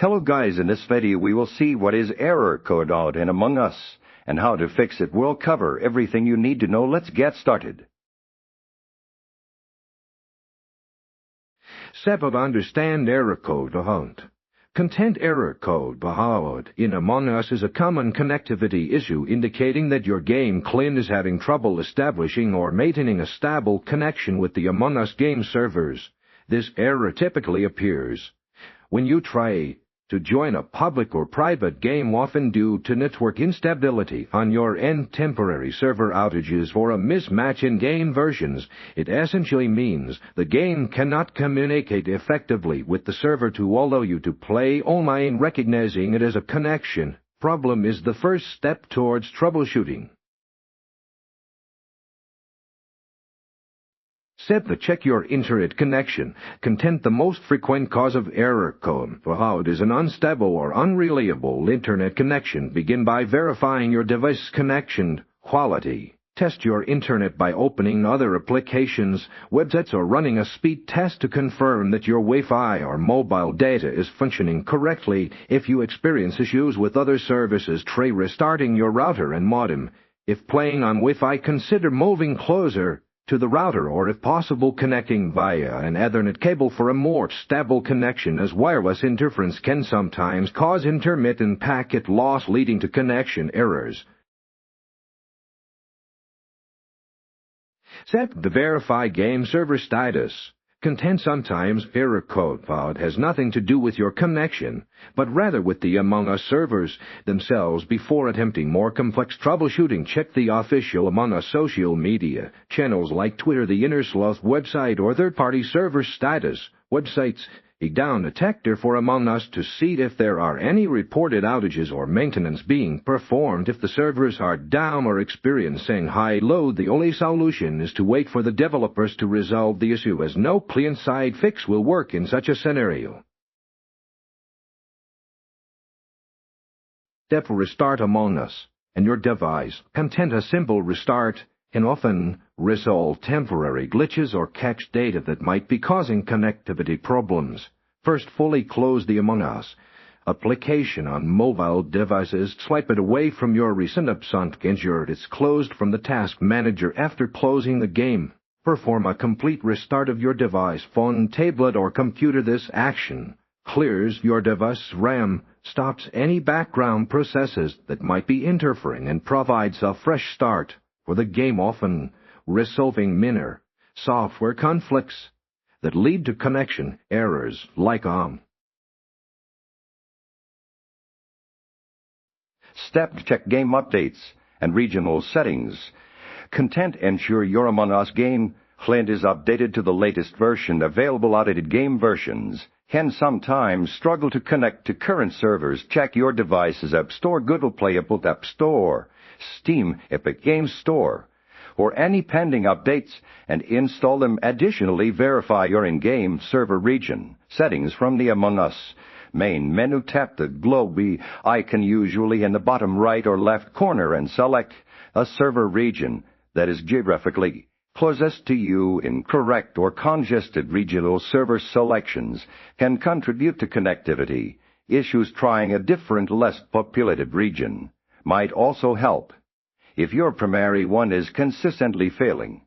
Hello guys, in this video we will see what is error code out in Among Us and how to fix it. We'll cover everything you need to know. Let's get started. Step of understand error code behind. Content error code behind in Among Us is a common connectivity issue indicating that your game client is having trouble establishing or maintaining a stable connection with the Among Us game servers. This error typically appears when you try to join a public or private game, often due to network instability on your end, temporary server outages, or a mismatch in game versions. It essentially means the game cannot communicate effectively with the server to allow you to play online. Recognizing it as a connection problem is the first step towards troubleshooting. Step to check your internet connection. Content. The most frequent cause of error code behind is an unstable or unreliable internet connection. Begin by verifying your device connection quality. Test your internet by opening other applications, websites, or running a speed test to confirm that your Wi-Fi or mobile data is functioning correctly. If you experience issues with other services, try restarting your router and modem. If playing on Wi-Fi, consider moving closer to the router, or if possible connecting via an Ethernet cable for a more stable connection, as wireless interference can sometimes cause intermittent packet loss leading to connection errors. Step to verify game server status. Content. Sometimes error code has nothing to do with your connection, but rather with the Among Us servers themselves. Before attempting more complex troubleshooting, check the official Among Us social media channels like Twitter, the Innersloth website, or third-party server status websites. A down detector for Among Us to see if there are any reported outages or maintenance being performed. If the servers are down or experiencing high load, the only solution is to wait for the developers to resolve the issue, as no client-side fix will work in such a scenario. Step restart Among Us and your device. Content. A simple restart can often resolve temporary glitches or catch data that might be causing connectivity problems. First, fully close the Among Us application on mobile devices. Swipe it away from your recent apps until it's closed from the task manager. After closing the game, perform a complete restart of your device, phone, tablet, or computer. This action clears your device RAM, stops any background processes that might be interfering, and provides a fresh start for the game, often resolving minor software conflicts that lead to connection errors like Step to check game updates and regional settings. Content. Ensure your Among Us game client is updated to the latest version. Available outdated game versions can sometimes struggle to connect to current servers. Check your device's App Store, Google Play, Apple App Store, Steam, Epic Games Store, or any pending updates, and install them. Additionally, verify your in-game server region settings from the Among Us main menu. Tap the globe icon, usually in the bottom right or left corner, and select a server region that is geographically closest to you. Incorrect or congested regional server selections can contribute to connectivity issues. Trying a different, less populated region might also help if your primary one is consistently failing.